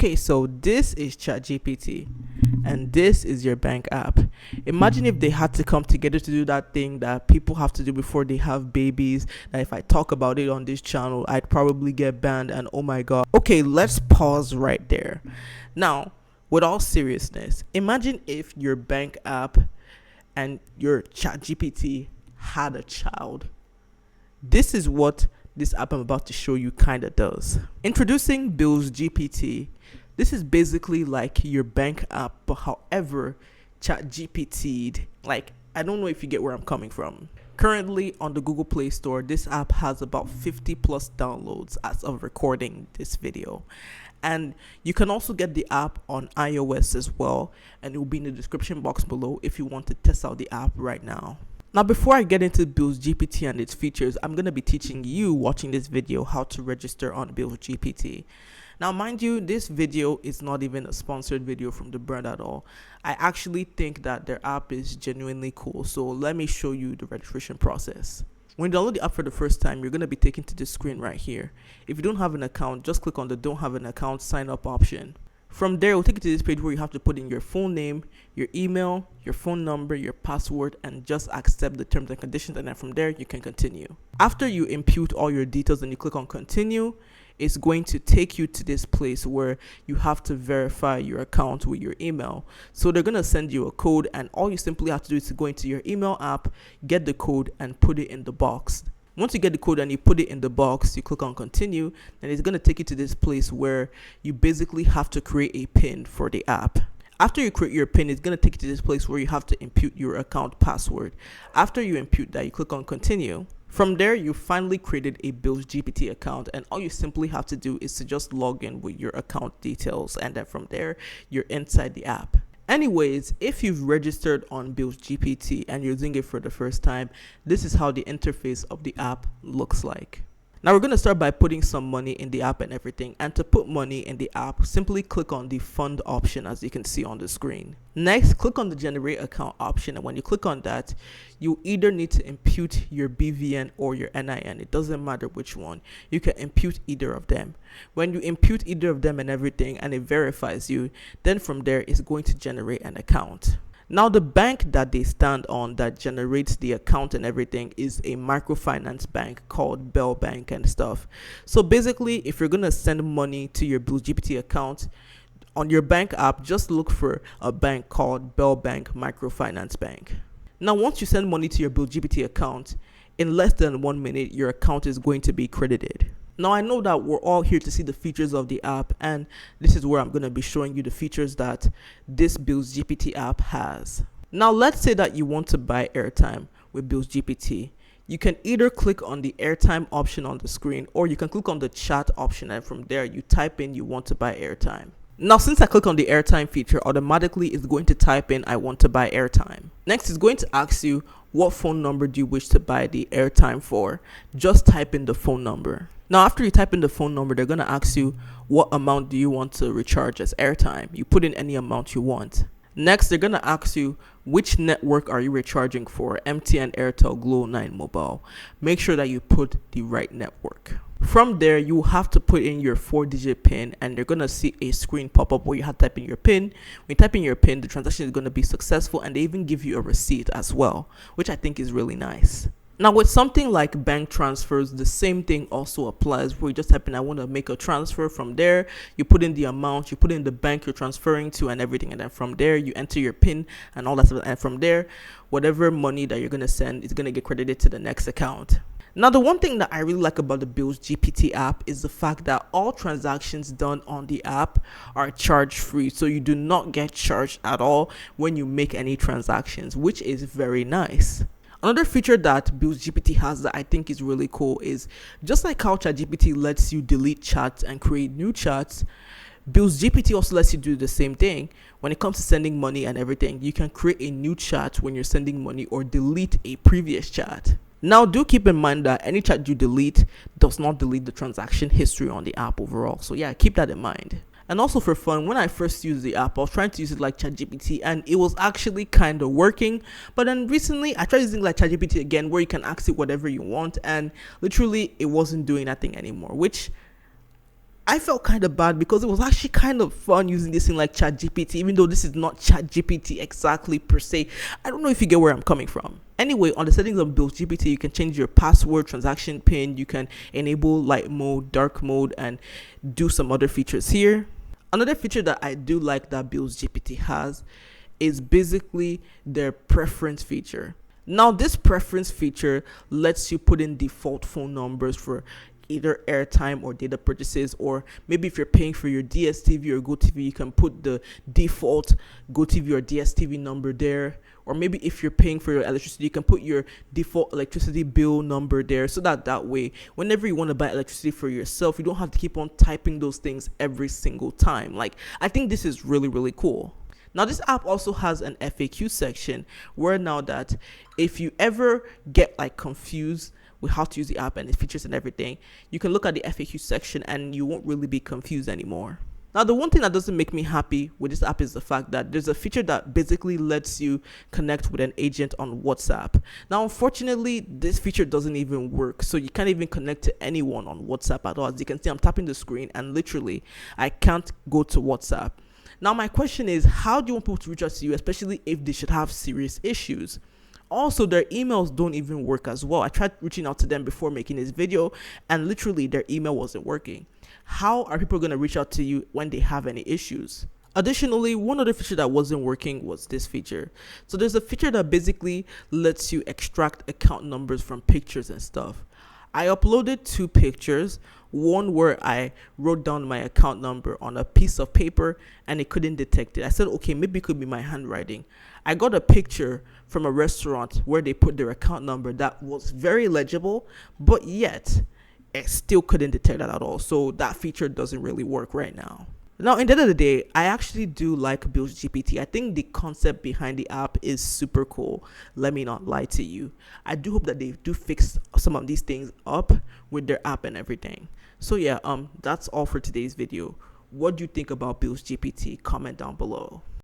Okay, so this is ChatGPT and this is your bank app. Imagine if they had to come together to do that thing that people have to do before they have babies. That if I talk about it on this channel, I'd probably get banned, and oh my god. Okay, let's pause right there. Now, with all seriousness, imagine if your bank app and your ChatGPT had a child. This is what this app I'm about to show you kind of does. Introducing BillsGPT. This is basically like your bank app, but however, ChatGPT, like, I don't know if you get where I'm coming from. Currently on the Google Play Store, this app has about 50 plus downloads as of recording this video. And you can also get the app on iOS as well, and it will be in the description box below if you want to test out the app right now. Now, before I get into BillsGPT and its features, I'm going to be teaching you watching this video how to register on BillsGPT. Now, mind you, this video is not even a sponsored video from the brand at all. I actually think that their app is genuinely cool. So let me show you the registration process. When you download the app for the first time, you're going to be taken to this screen right here. If you don't have an account, just click on the don't have an account sign up option. From there, it will take you to this page where you have to put in your full name, your email, your phone number, your password, and just accept the terms and conditions, and then from there you can continue. After you input all your details and you click on continue, it's going to take you to this place where you have to verify your account with your email. So they're going to send you a code, and all you simply have to do is to go into your email app, get the code, and put it in the box. Once you get the code and you put it in the box, you click on continue, and it's going to take you to this place where you basically have to create a PIN for the app. After you create your PIN, it's going to take you to this place where you have to input your account password. After you input that, you click on continue. From there, you finally created a BillsGPT account, and all you simply have to do is to just log in with your account details, and then from there, you're inside the app. Anyways, if you've registered on BillsGPT and you're using it for the first time, this is how the interface of the app looks like. Now we're going to start by putting some money in the app and everything. And to put money in the app, simply click on the fund option as you can see on the screen. Next, click on the generate account option, and when you click on that, you either need to input your BVN or your NIN. It doesn't matter which one. You can input either of them. When you input either of them and everything and it verifies you, then from there it's going to generate an account. Now, the bank that they stand on that generates the account and everything is a microfinance bank called Bell Bank and stuff. So basically, if you're going to send money to your BillsGPT account on your bank app, just look for a bank called Bell Bank Microfinance Bank. Now, once you send money to your BillsGPT account, in less than 1 minute, your account is going to be credited. Now, I know that we're all here to see the features of the app, and this is where I'm going to be showing you the features that this BillsGPT app has. Now, let's say that you want to buy airtime with BillsGPT. You can either click on the airtime option on the screen, or you can click on the chat option, and from there you type in you want to buy airtime. Now, since I click on the airtime feature, automatically it's going to type in I want to buy airtime. Next, it's going to ask you what phone number do you wish to buy the airtime for. Just type in the phone number. Now, after you type in the phone number, they're going to ask you what amount do you want to recharge as airtime. You put in any amount you want. Next, they're going to ask you which network are you recharging for, MTN, Airtel, Glo, 9 Mobile. Make sure that you put the right network. From there, you have to put in your 4-digit PIN, and you're going to see a screen pop up where you have to type in your PIN. When you type in your PIN, the transaction is going to be successful, and they even give you a receipt as well, which I think is really nice. Now, with something like bank transfers, the same thing also applies, where you just type in I want to make a transfer. From there, you put in the amount, you put in the bank you're transferring to and everything, and then from there you enter your PIN and all that stuff, and from there whatever money that you're going to send is going to get credited to the next account. Now, the one thing that I really like about the BillsGPT app is the fact that all transactions done on the app are charge free, so you do not get charged at all when you make any transactions, which is very nice. Another feature that BillsGPT has that I think is really cool is just like how ChatGPT lets you delete chats and create new chats, BillsGPT also lets you do the same thing. When it comes to sending money and everything, you can create a new chat when you're sending money or delete a previous chat. Now, do keep in mind that any chat you delete does not delete the transaction history on the app overall. So yeah, keep that in mind. And also for fun, when I first used the app, I was trying to use it like ChatGPT, and it was actually kind of working. But then recently, I tried using like ChatGPT again, where you can ask it whatever you want, and literally it wasn't doing nothing anymore, which I felt kind of bad because it was actually kind of fun using this in like ChatGPT, even though this is not ChatGPT exactly per se. I don't know if you get where I'm coming from. Anyway, on the settings of BillsGPT, you can change your password, transaction pin, you can enable light mode, dark mode, and do some other features here. Another feature that I do like that BillsGPT has is basically their preference feature. Now, this preference feature lets you put in default phone numbers for either airtime or data purchases, or maybe if you're paying for your DSTV or GoTV, you can put the default GoTV or DSTV number there. Or maybe if you're paying for your electricity, you can put your default electricity bill number there, so that way, whenever you want to buy electricity for yourself, you don't have to keep on typing those things every single time. Like, I think this is really, really cool. Now, this app also has an FAQ section where now that if you ever get like confused with how to use the app and its features and everything, you can look at the FAQ section and you won't really be confused anymore. Now, the one thing that doesn't make me happy with this app is the fact that there's a feature that basically lets you connect with an agent on WhatsApp. Now, unfortunately, this feature doesn't even work. So you can't even connect to anyone on WhatsApp at all. As you can see, I'm tapping the screen and literally I can't go to WhatsApp. Now, my question is, how do you want people to reach out to you, especially if they should have serious issues? Also, their emails don't even work as well. I tried reaching out to them before making this video, and literally their email wasn't working. How are people going to reach out to you when they have any issues? Additionally, one other feature that wasn't working was this feature. So there's a feature that basically lets you extract account numbers from pictures and stuff. I uploaded 2 pictures, one where I wrote down my account number on a piece of paper and it couldn't detect it. I said, okay, maybe it could be my handwriting. I got a picture from a restaurant where they put their account number that was very legible, but yet it still couldn't detect that at all. So that feature doesn't really work right now. Now, in the end of the day, I actually do like BillsGPT. I think the concept behind the app is super cool. Let me not lie to you. I do hope that they do fix some of these things up with their app and everything. So yeah, that's all for today's video. What do you think about BillsGPT? Comment down below.